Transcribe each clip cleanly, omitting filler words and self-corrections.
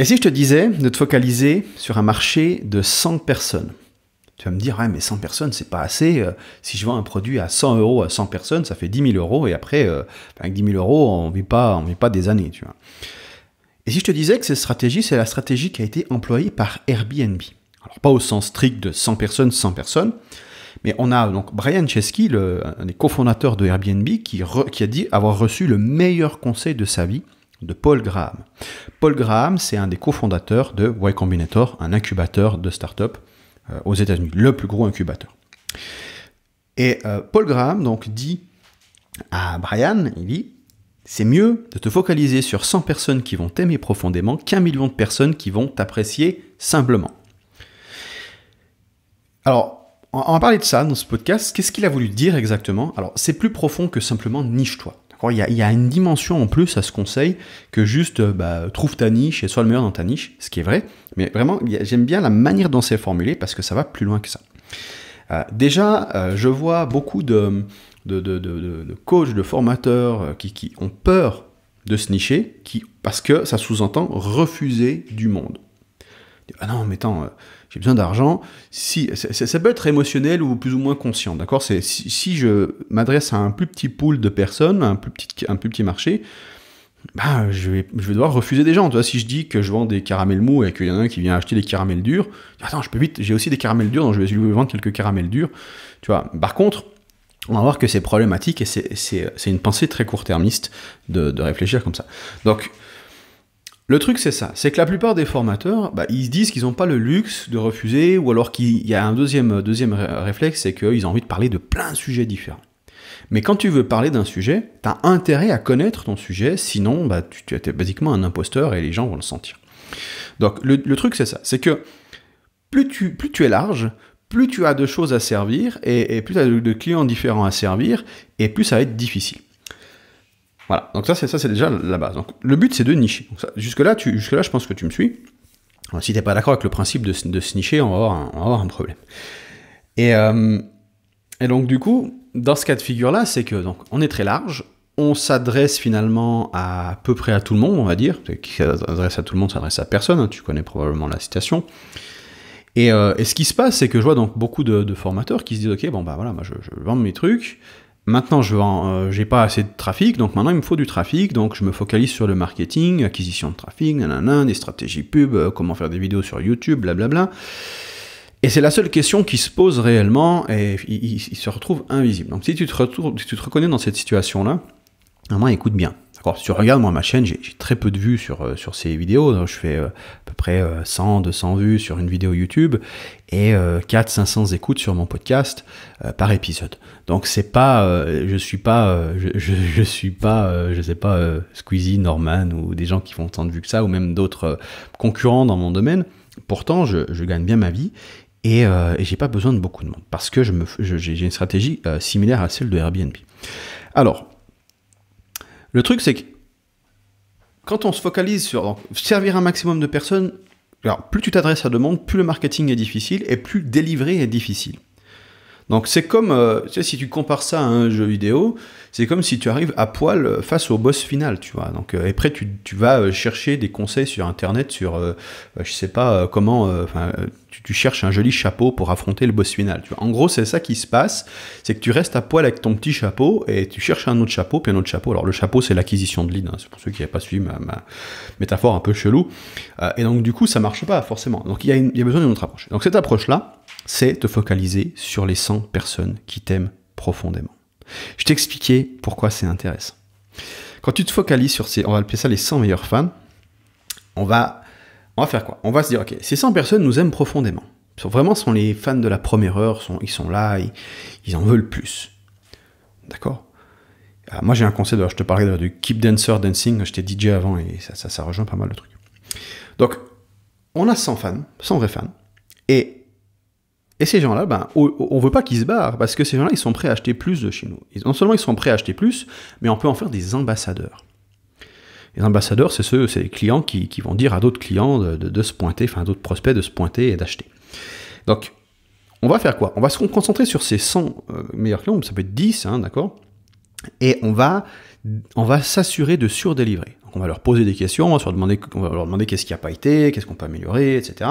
Et si je te disais de te focaliser sur un marché de 100 personnes? Tu vas me dire, ouais, mais 100 personnes, c'est pas assez. Si je vends un produit à 100 € à 100 personnes, ça fait 10 000 €. Et après, avec 10 000 €, on vit pas des années, tu vois. Et si je te disais que cette stratégie, c'est la stratégie qui a été employée par Airbnb. Alors, pas au sens strict de 100 personnes, mais on a donc Brian Chesky, un des cofondateurs de Airbnb, qui a dit avoir reçu le meilleur conseil de sa vie de Paul Graham. Paul Graham, c'est un des cofondateurs de Y Combinator, un incubateur de start-up aux États-Unis, le plus gros incubateur. Et Paul Graham donc dit à Brian, il dit, c'est mieux de te focaliser sur 100 personnes qui vont t'aimer profondément qu'1 million de personnes qui vont t'apprécier simplement. Alors, on va parler de ça dans ce podcast. Qu'est-ce qu'il a voulu dire exactement? Alors, c'est plus profond que simplement niche-toi. Il y a une dimension en plus à ce conseil que juste trouve ta niche et sois le meilleur dans ta niche, ce qui est vrai. Mais vraiment, j'aime bien la manière dont c'est formulé parce que ça va plus loin que ça. Je vois beaucoup de coachs, de formateurs qui ont peur de se nicher parce que ça sous-entend refuser du monde. Ah non, mais attends, j'ai besoin d'argent. Ça peut être émotionnel ou plus ou moins conscient, d'accord? Si je m'adresse à un plus petit pool de personnes, un plus petit marché, je vais devoir refuser des gens. Tu vois, si je dis que je vends des caramels mous et qu'il y en a un qui vient acheter des caramels durs, attends, je peux vite, j'ai aussi des caramels durs, donc je vais lui vendre quelques caramels durs. Tu vois, par contre, on va voir que c'est problématique et c'est une pensée très court-termiste de réfléchir comme ça. Donc, le truc, c'est ça, c'est que la plupart des formateurs, ils se disent qu'ils n'ont pas le luxe de refuser, ou alors qu'il y a un deuxième réflexe, c'est qu'ils ont envie de parler de plein de sujets différents. Mais quand tu veux parler d'un sujet, tu as intérêt à connaître ton sujet, sinon tu es basiquement un imposteur et les gens vont le sentir. Donc le truc, c'est ça, c'est que plus tu es large, plus tu as de choses à servir, et plus tu as de clients différents à servir, et plus ça va être difficile. Voilà, donc ça c'est déjà la base. Donc, le but, c'est de nicher. Jusque-là, je pense que tu me suis. Alors, si tu n'es pas d'accord avec le principe de se nicher, on va avoir un problème. Et donc, du coup, dans ce cas de figure-là, c'est que donc, on est très large, on s'adresse finalement à peu près à tout le monde, on va dire. Qui s'adresse à tout le monde, s'adresse à personne, hein, tu connais probablement la citation. Et ce qui se passe, c'est que je vois donc beaucoup de formateurs qui se disent, ok, voilà, moi je vends mes trucs. Maintenant, j'ai pas assez de trafic, donc maintenant il me faut du trafic, donc je me focalise sur le marketing, acquisition de trafic, des stratégies pub, comment faire des vidéos sur YouTube, blablabla. Et c'est la seule question qui se pose réellement, et il se retrouve invisible. Donc si tu te reconnais dans cette situation-là, vraiment écoute bien. D'accord, si tu regardes moi ma chaîne, j'ai très peu de vues sur ces vidéos, donc je fais à peu près 100, 200 vues sur une vidéo YouTube et 400-500 écoutes sur mon podcast par épisode. Donc c'est pas, je sais pas, Squeezie, Norman ou des gens qui font tant de vues que ça, ou même d'autres concurrents dans mon domaine. Pourtant, je gagne bien ma vie et j'ai pas besoin de beaucoup de monde parce que j'ai une stratégie similaire à celle de Airbnb. Alors, le truc, c'est que quand on se focalise sur servir un maximum de personnes, alors plus tu t'adresses à de monde, plus le marketing est difficile et plus délivrer est difficile. Donc c'est comme, si tu compares ça à un jeu vidéo, c'est comme si tu arrives à poil face au boss final, tu vois. Donc, et après, tu vas chercher des conseils sur Internet sur, je sais pas comment, tu cherches un joli chapeau pour affronter le boss final, tu vois. En gros, c'est ça qui se passe, c'est que tu restes à poil avec ton petit chapeau et tu cherches un autre chapeau, puis un autre chapeau. Alors le chapeau, c'est l'acquisition de lead, hein. C'est pour ceux qui n'avaient pas suivi ma métaphore un peu chelou. Et donc du coup, ça marche pas forcément. Donc il y a besoin d'une autre approche. Donc cette approche-là, c'est te focaliser sur les 100 personnes qui t'aiment profondément. Je t'ai expliqué pourquoi c'est intéressant. Quand tu te focalises sur on va appeler ça les 100 meilleurs fans, on va faire quoi? On va se dire, ok, ces 100 personnes nous aiment profondément. Vraiment, sont les fans de la première heure, ils sont là, ils en veulent plus. D'accord? Moi, j'ai un concept, je te parlais de Keep Dancer Dancing, j'étais DJ avant et ça rejoint pas mal le truc. Donc, on a 100 fans, 100 vrais fans, et ces gens-là, on ne veut pas qu'ils se barrent, parce que ces gens-là, ils sont prêts à acheter plus de chez nous. Non seulement ils sont prêts à acheter plus, mais on peut en faire des ambassadeurs. Les ambassadeurs, c'est les clients qui vont dire à d'autres clients de se pointer, enfin à d'autres prospects de se pointer et d'acheter. Donc, on va faire quoi? On va se concentrer sur ces 100 meilleurs clients, ça peut être 10, hein, d'accord? Et on va s'assurer de surdélivrer. On va leur poser des questions, on va leur demander qu'est-ce qui n'a pas été, qu'est-ce qu'on peut améliorer, etc.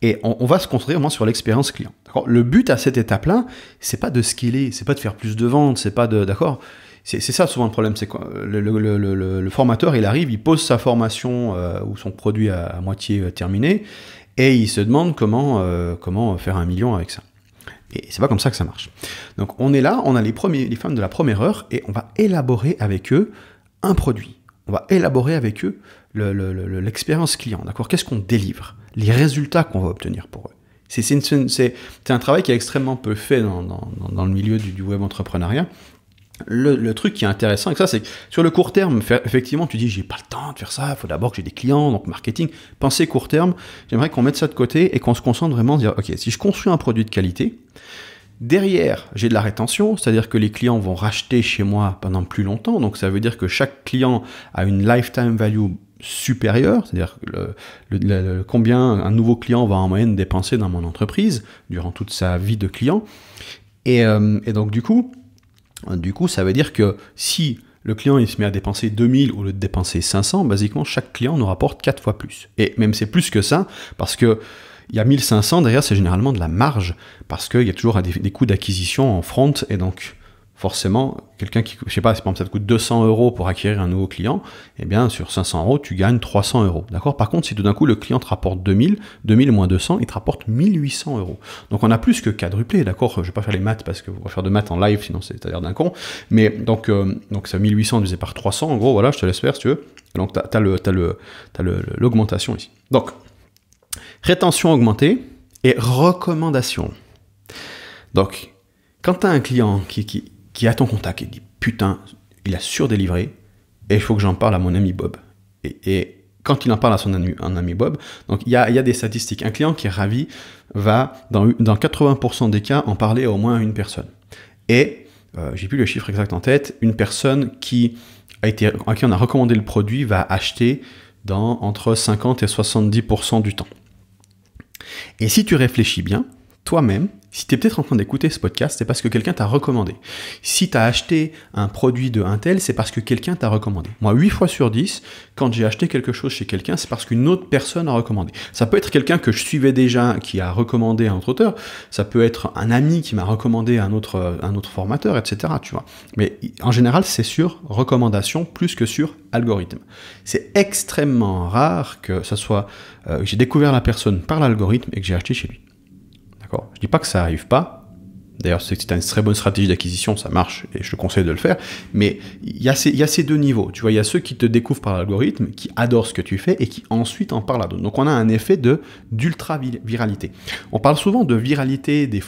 Et on va se concentrer vraiment sur l'expérience client. D'accord ? Le but à cette étape-là, c'est pas de scaler, c'est pas de faire plus de ventes, c'est pas de... D'accord ? C'est ça souvent le problème, c'est quoi le formateur, il arrive, il pose sa formation ou son produit à moitié terminé, et il se demande comment faire 1 million avec ça. Et c'est pas comme ça que ça marche. Donc on est là, on a les femmes de la première heure, et on va élaborer avec eux un produit. On va élaborer avec eux l'expérience client, d'accord ? Qu'est-ce qu'on délivre ? Les résultats qu'on va obtenir pour eux. C'est un travail qui est extrêmement peu fait dans le milieu du web entrepreneuriat. Le truc qui est intéressant avec ça, c'est que sur le court terme, effectivement, tu dis j'ai pas le temps de faire ça, il faut d'abord que j'ai des clients, donc marketing. Pensez court terme, j'aimerais qu'on mette ça de côté et qu'on se concentre vraiment à dire ok, si je construis un produit de qualité, derrière j'ai de la rétention, c'est-à-dire que les clients vont racheter chez moi pendant plus longtemps, donc ça veut dire que chaque client a une lifetime value supérieure, c'est-à-dire combien un nouveau client va en moyenne dépenser dans mon entreprise durant toute sa vie de client. Et donc du coup, ça veut dire que si le client il se met à dépenser 2000 au lieu de dépenser 500, basiquement, chaque client nous rapporte 4 fois plus. Et même c'est plus que ça, parce que il y a 1500, derrière, c'est généralement de la marge, parce qu'il y a toujours des coûts d'acquisition en front, et donc forcément, quelqu'un qui, je sais pas, par exemple, ça te coûte 200 € pour acquérir un nouveau client, eh bien, sur 500 €, tu gagnes 300 €. D'accord ? Par contre, si tout d'un coup, le client te rapporte 2000 moins 200, il te rapporte 1800 €. Donc, on a plus que quadruplé, d'accord ? Je vais pas faire les maths parce que on va faire de maths en live, sinon c'est à l'air d'un con. Mais, donc c'est 1800 divisé par 300, en gros, voilà, je te laisse faire si tu veux. Donc, t'as l'augmentation ici. Donc, rétention augmentée et recommandation. Donc, quand tu as un client qui a ton contact et dit putain, il a surdélivré et il faut que j'en parle à mon ami Bob. Et quand il en parle à son ami Bob, donc il y a des statistiques. Un client qui est ravi va, dans 80% des cas, en parler à au moins une personne. Et, j'ai plus le chiffre exact en tête, une personne à qui on a recommandé le produit va acheter dans entre 50 et 70% du temps. Et si tu réfléchis bien, toi-même, si tu es peut-être en train d'écouter ce podcast, c'est parce que quelqu'un t'a recommandé. Si tu as acheté un produit de un tel, c'est parce que quelqu'un t'a recommandé. Moi, 8 fois sur 10, quand j'ai acheté quelque chose chez quelqu'un, c'est parce qu'une autre personne a recommandé. Ça peut être quelqu'un que je suivais déjà, qui a recommandé à un autre auteur. Ça peut être un ami qui m'a recommandé à un autre formateur, etc. Tu vois. Mais en général, c'est sur recommandation plus que sur algorithme. C'est extrêmement rare que ça soit j'ai découvert la personne par l'algorithme et que j'ai acheté chez lui. D'accord ? Je dis pas que ça arrive pas. D'ailleurs, si tu as une très bonne stratégie d'acquisition, ça marche et je te conseille de le faire. Mais il y a ces deux niveaux. Tu vois, il y a ceux qui te découvrent par l'algorithme, qui adorent ce que tu fais et qui ensuite en parlent à d'autres. Donc, on a un effet d'ultra-viralité. On parle souvent de viralité des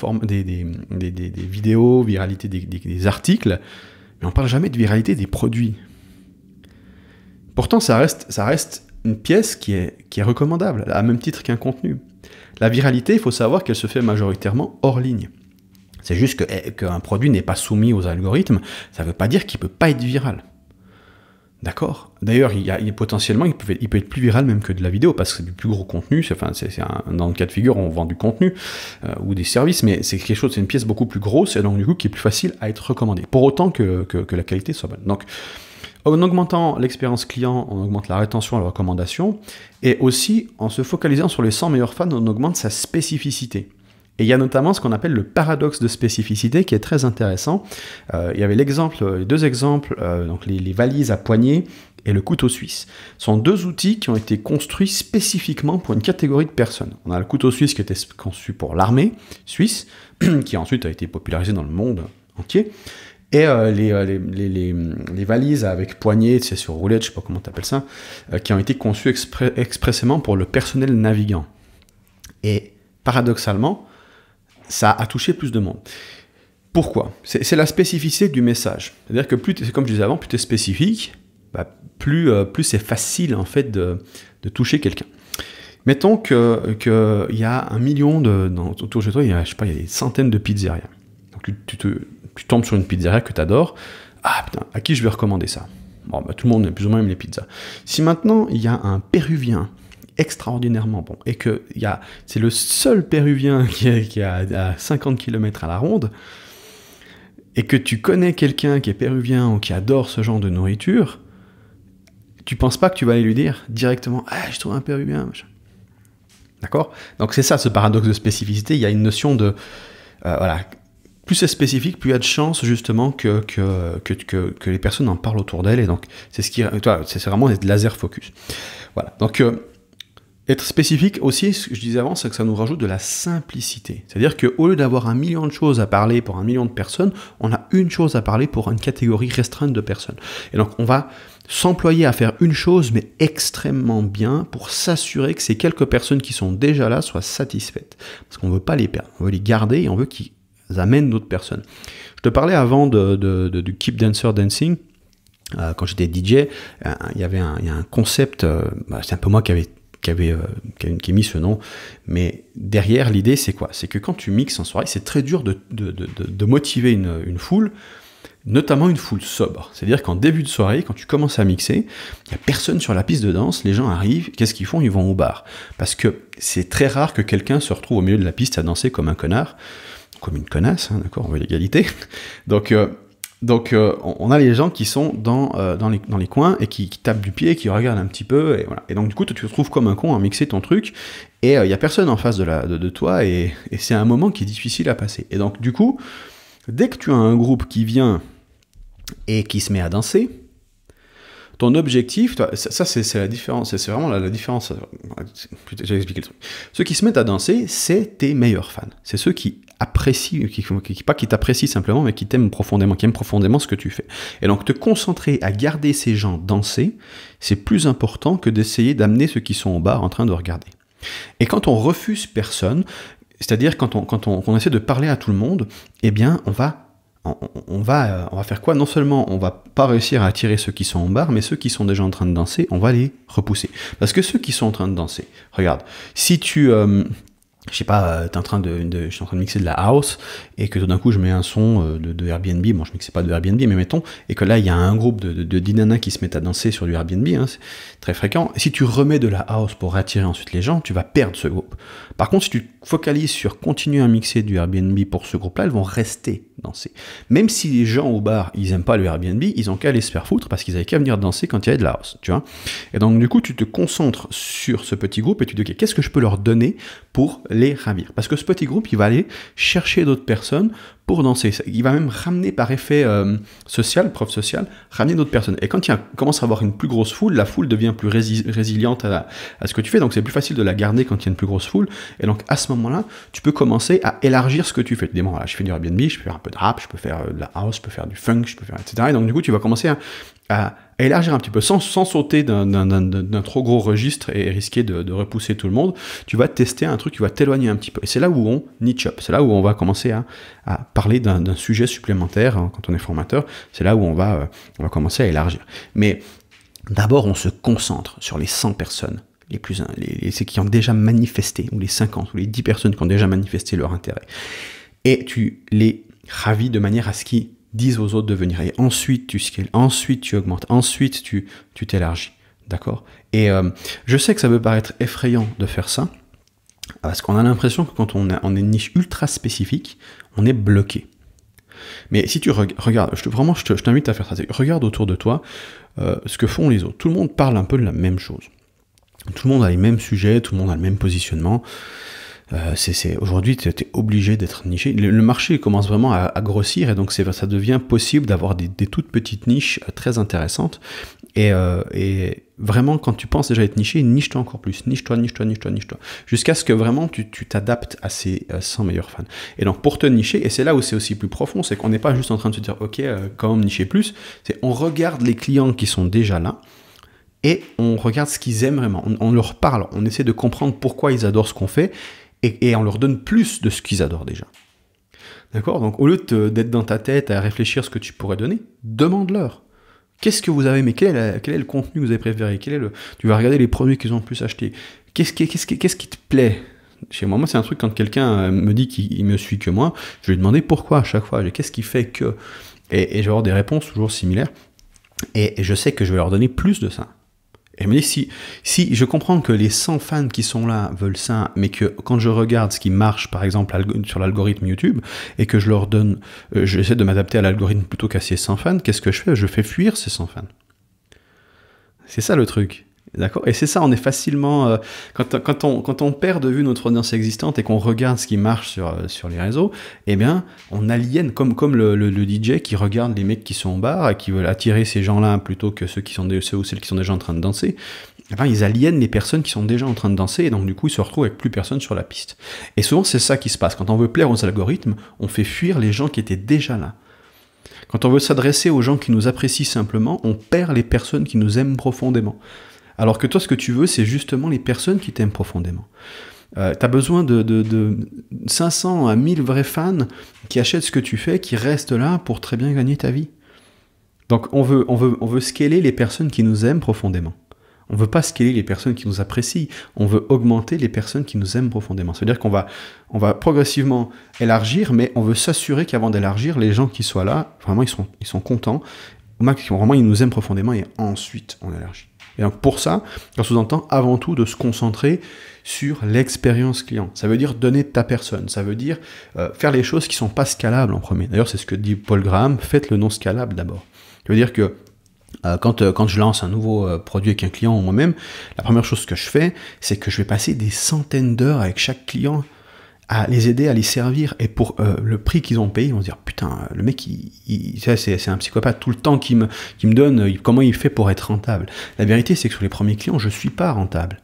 vidéos, viralité des articles, mais on parle jamais de viralité des produits. Pourtant, ça reste une pièce qui est recommandable, à même titre qu'un contenu. La viralité, il faut savoir qu'elle se fait majoritairement hors ligne. C'est juste qu'un produit n'est pas soumis aux algorithmes, ça ne veut pas dire qu'il ne peut pas être viral. D'accord ? D'ailleurs, potentiellement, il peut être plus viral même que de la vidéo, parce que c'est du plus gros contenu, dans le cas de figure, on vend du contenu ou des services, mais c'est une pièce beaucoup plus grosse, et donc du coup, qui est plus facile à être recommandée, pour autant que la qualité soit bonne. Donc, en augmentant l'expérience client, on augmente la rétention et la recommandation, et aussi en se focalisant sur les 100 meilleurs fans, on augmente sa spécificité. Et il y a notamment ce qu'on appelle le paradoxe de spécificité qui est très intéressant. Il y avait les deux exemples, donc les valises à poignée et le couteau suisse. Ce sont deux outils qui ont été construits spécifiquement pour une catégorie de personnes. On a le couteau suisse qui était conçu pour l'armée suisse, qui ensuite a été popularisé dans le monde entier. Et les valises avec poignée, c'est sur roulette, je sais pas comment tu appelles ça, qui ont été conçues expressément pour le personnel navigant. Et paradoxalement, ça a touché plus de monde. Pourquoi ? C'est la spécificité du message. C'est-à-dire que comme je disais avant, plus tu es spécifique, plus c'est facile en fait de toucher quelqu'un. Mettons qu'il y a 1 million autour de chez toi, il y a des centaines de pizzerias. Donc tu tombes sur une pizzeria que tu adores. Ah putain, à qui je vais recommander ça ? Bon, tout le monde plus ou moins aime les pizzas. Si maintenant il y a un Péruvien extraordinairement bon et que c'est le seul Péruvien qui est à 50 km à la ronde, et que tu connais quelqu'un qui est péruvien ou qui adore ce genre de nourriture, tu penses pas que tu vas aller lui dire directement « Ah, je trouve un péruvien, machin. » D'accord? Donc c'est ça, ce paradoxe de spécificité. Il y a une notion de... voilà, plus c'est spécifique, plus il y a de chances justement que les personnes en parlent autour d'elles. Et donc, c'est vraiment des laser focus. Voilà. Donc, être spécifique aussi, ce que je disais avant, c'est que ça nous rajoute de la simplicité. C'est-à-dire qu'au lieu d'avoir 1 million de choses à parler pour 1 million de personnes, on a une chose à parler pour une catégorie restreinte de personnes. Et donc, on va s'employer à faire une chose, mais extrêmement bien, pour s'assurer que ces quelques personnes qui sont déjà là soient satisfaites. Parce qu'on ne veut pas les perdre, on veut les garder et on veut qu'ils amènent d'autres personnes. Je te parlais avant du Keep Dancer Dancing. Quand j'étais DJ, il y a un concept, c'est un peu moi qui ai mis ce nom, mais derrière l'idée c'est quoi? C'est que quand tu mixes en soirée, c'est très dur de motiver une foule, notamment une foule sobre. C'est-à-dire qu'en début de soirée, quand tu commences à mixer, il n'y a personne sur la piste de danse, les gens arrivent, qu'est-ce qu'ils font? Ils vont au bar. Parce que c'est très rare que quelqu'un se retrouve au milieu de la piste à danser comme un connard, comme une connasse, hein, d'accord, on veut l'égalité. Donc, on a les gens qui sont dans les coins et qui tapent du pied, qui regardent un petit peu, et voilà. Et donc, du coup, tu te retrouves comme un con à mixer ton truc, et il n'y a personne en face de toi, et c'est un moment qui est difficile à passer. Et donc, du coup, dès que tu as un groupe qui vient et qui se met à danser, ton objectif, ça c'est la différence, c'est vraiment la différence. J'ai expliqué le truc. Ceux qui se mettent à danser, c'est tes meilleurs fans. C'est ceux qui apprécient, pas qui t'apprécient simplement, mais qui t'aiment profondément, qui aiment profondément ce que tu fais. Et donc te concentrer à garder ces gens danser, c'est plus important que d'essayer d'amener ceux qui sont au bar en train de regarder. Et quand on refuse personne, c'est-à-dire quand on essaie de parler à tout le monde, eh bien on va faire quoi? Non seulement on va pas réussir à attirer ceux qui sont en bar, mais ceux qui sont déjà en train de danser, on va les repousser. Parce que ceux qui sont en train de danser, regarde, si tu... je sais pas, je suis en train de mixer de la house, et que tout d'un coup je mets un son de Airbnb, bon je mixais pas de Airbnb, mais mettons, et que là il y a un groupe de 10 nanas qui se mettent à danser sur du Airbnb, hein, c'est très fréquent. Et si tu remets de la house pour attirer ensuite les gens, tu vas perdre ce groupe. Par contre, si tu focalises sur continuer à mixer du Airbnb pour ce groupe-là, elles vont rester danser. Même si les gens au bar, ils aiment pas le Airbnb, ils ont qu'à aller se faire foutre parce qu'ils avaient qu'à venir danser quand il y avait de la house, tu vois. Et donc du coup, tu te concentres sur ce petit groupe et tu te dis, ok, qu'est-ce que je peux leur donner pour les ravir? Parce que ce petit groupe, il va aller chercher d'autres personnes pour danser. Il va même ramener par effet social, preuve sociale, ramener d'autres personnes. Et quand il commence à avoir une plus grosse foule, la foule devient plus résiliente à ce que tu fais, donc c'est plus facile de la garder quand il y a une plus grosse foule. Et donc à ce moment-là, tu peux commencer à élargir ce que tu fais. Tu dis, bon, voilà, je fais du Airbnb, je peux faire un peu de rap, je peux faire de la house, je peux faire du funk, je peux faire etc. Et donc du coup, tu vas commencer à élargir un petit peu, sans sauter d'un trop gros registre et risquer de repousser tout le monde. Tu vas tester un truc, tu vas t'éloigner un petit peu. Et c'est là où on niche up, c'est là où on va commencer à parler d'un sujet supplémentaire, hein, quand on est formateur, c'est là où on va commencer à élargir. Mais d'abord, on se concentre sur les 100 personnes, ceux qui ont déjà manifesté, ou les 50, ou les 10 personnes qui ont déjà manifesté leur intérêt. Et tu les ravis de manière à ce qu'ils disent aux autres de venir. Et ensuite, tu scales, ensuite, tu augmentes, ensuite, tu t'élargis. D'accord? Et je sais que ça peut paraître effrayant de faire ça, parce qu'on a l'impression que quand on est une niche ultra spécifique, on est bloqué. Mais si tu regardes, je t'invite à faire ça. Regarde autour de toi ce que font les autres. Tout le monde parle un peu de la même chose. Tout le monde a les mêmes sujets, tout le monde a le même positionnement. Aujourd'hui, tu es obligé d'être niché. Le marché commence vraiment à grossir, et donc ça devient possible d'avoir des toutes petites niches très intéressantes. Et vraiment, quand tu penses déjà être niché, niche-toi encore plus. Niche-toi. Jusqu'à ce que vraiment tu t'adaptes à ces 100 meilleurs fans. Et donc, pour te nicher, et c'est là où c'est aussi plus profond, c'est qu'on n'est pas juste en train de se dire, ok, comment me nicher plus, c'est on regarde les clients qui sont déjà là, et on regarde ce qu'ils aiment vraiment. On leur parle, on essaie de comprendre pourquoi ils adorent ce qu'on fait, et on leur donne plus de ce qu'ils adorent déjà. D'accord? Donc, au lieu d'être dans ta tête à réfléchir ce que tu pourrais donner, demande-leur. Qu'est-ce que vous avez aimé? Quel est le contenu que vous avez préféré? Tu vas regarder les produits qu'ils ont le plus achetés. Qu'est-ce qui te plaît? Chez moi, c'est un truc, quand quelqu'un me dit qu'il me suit que moi, je vais lui demander pourquoi à chaque fois. Qu'est-ce qui fait que... Et je vais avoir des réponses toujours similaires. Et je sais que je vais leur donner plus de ça. Et je me dis, si je comprends que les 100 fans qui sont là veulent ça, mais que quand je regarde ce qui marche, par exemple, sur l'algorithme YouTube, et que je leur donne, j'essaie de m'adapter à l'algorithme plutôt qu'à ces 100 fans, qu'est-ce que je fais? Je fais fuir ces 100 fans. C'est ça le truc. D'accord. Et c'est ça, on est facilement... quand on perd de vue notre audience existante et qu'on regarde ce qui marche sur les réseaux, eh bien, on aliène, comme le DJ qui regarde les mecs qui sont au bar et qui veulent attirer ces gens-là plutôt que ceux ou celles qui sont déjà en train de danser. Eh bien, ils aliènent les personnes qui sont déjà en train de danser et donc du coup, ils se retrouvent avec plus personne sur la piste. Et souvent, c'est ça qui se passe. Quand on veut plaire aux algorithmes, on fait fuir les gens qui étaient déjà là. Quand on veut s'adresser aux gens qui nous apprécient simplement, on perd les personnes qui nous aiment profondément. Alors que toi, ce que tu veux, c'est justement les personnes qui t'aiment profondément. Tu as besoin de 500 à 1000 vrais fans qui achètent ce que tu fais, qui restent là pour très bien gagner ta vie. Donc on veut scaler les personnes qui nous aiment profondément. On ne veut pas scaler les personnes qui nous apprécient, on veut augmenter les personnes qui nous aiment profondément. Ça veut dire qu'on va progressivement élargir, mais on veut s'assurer qu'avant d'élargir, les gens qui soient là, vraiment ils sont contents, au maximum, vraiment ils nous aiment profondément et ensuite on élargit. Et donc pour ça, ça sous-entend avant tout de se concentrer sur l'expérience client. Ça veut dire donner de ta personne, ça veut dire faire les choses qui ne sont pas scalables en premier. D'ailleurs, c'est ce que dit Paul Graham, faites le non scalable d'abord. Ça veut dire que quand je lance un nouveau produit avec un client ou moi-même, la première chose que je fais, c'est que je vais passer des centaines d'heures avec chaque client à les aider, à les servir, et pour le prix qu'ils ont payé, ils vont se dire, putain, le mec, c'est un psychopathe, tout le temps qu'il me donne, comment il fait pour être rentable. La vérité, c'est que sur les premiers clients, je suis pas rentable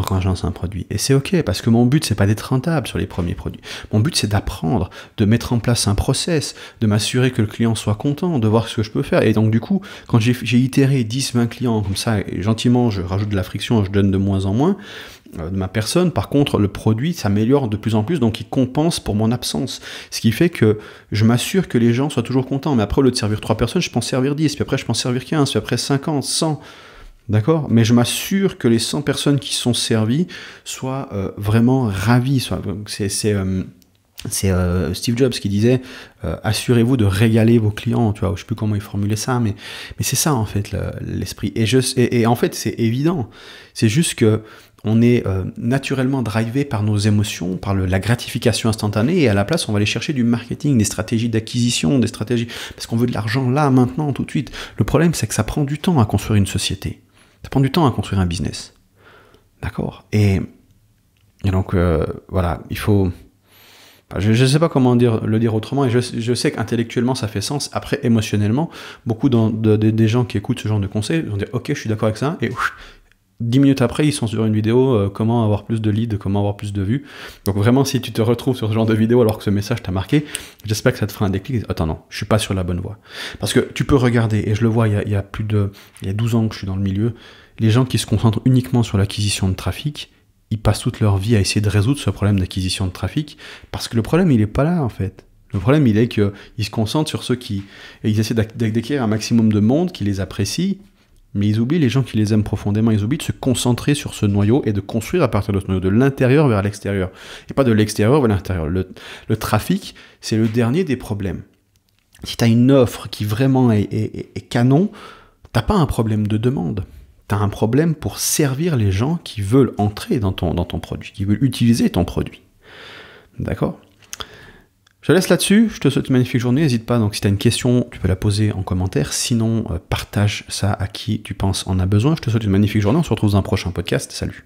quand je lance un produit. Et c'est ok, parce que mon but, c'est pas d'être rentable sur les premiers produits. Mon but, c'est d'apprendre, de mettre en place un process, de m'assurer que le client soit content, de voir ce que je peux faire. Et donc, du coup, quand j'ai itéré 10, 20 clients comme ça, et gentiment, je rajoute de la friction, je donne de moins en moins, de ma personne, par contre, le produit s'améliore de plus en plus, donc il compense pour mon absence. Ce qui fait que je m'assure que les gens soient toujours contents. Mais après, au lieu de servir 3 personnes, je peux en servir 10, puis après, je peux en servir 15, puis après 50, 100. D'accord ? Mais je m'assure que les 100 personnes qui sont servies soient vraiment ravies. C'est Steve Jobs qui disait assurez-vous de régaler vos clients. Tu vois, je sais plus comment il formulait ça, mais c'est ça en fait l'esprit. Et en fait, c'est évident. C'est juste que on est naturellement drivé par nos émotions, par la gratification instantanée, et à la place, on va aller chercher du marketing, des stratégies d'acquisition, des stratégies... Parce qu'on veut de l'argent là, maintenant, tout de suite. Le problème, c'est que ça prend du temps à construire une société. Ça prend du temps à construire un business. D'accord ? Et donc, voilà, il faut... Je ne sais pas comment le dire autrement, et je sais qu'intellectuellement, ça fait sens. Après, émotionnellement, beaucoup des gens qui écoutent ce genre de conseils vont dire « Ok, je suis d'accord avec ça », et 10 minutes après, ils sont sur une vidéo comment avoir plus de leads, comment avoir plus de vues. Donc vraiment, si tu te retrouves sur ce genre de vidéo alors que ce message t'a marqué, j'espère que ça te fera un déclic. Attends, non, je suis pas sur la bonne voie. Parce que tu peux regarder, et je le vois, il y a 12 ans que je suis dans le milieu, les gens qui se concentrent uniquement sur l'acquisition de trafic, ils passent toute leur vie à essayer de résoudre ce problème d'acquisition de trafic, parce que le problème, il est pas là, en fait. Le problème, il est qu'ils se concentrent sur ceux qui... Et ils essaient d'acquérir un maximum de monde qui les apprécie, mais ils oublient les gens qui les aiment profondément, ils oublient de se concentrer sur ce noyau et de construire à partir de ce noyau, de l'intérieur vers l'extérieur, et pas de l'extérieur vers l'intérieur. Le trafic, c'est le dernier des problèmes. Si tu as une offre qui vraiment est canon, t'as pas un problème de demande, tu as un problème pour servir les gens qui veulent entrer dans ton produit, qui veulent utiliser ton produit. D'accord ? Je te laisse là-dessus, je te souhaite une magnifique journée, n'hésite pas, donc si tu as une question, tu peux la poser en commentaire, sinon partage ça à qui tu penses en a besoin. Je te souhaite une magnifique journée, on se retrouve dans un prochain podcast, salut.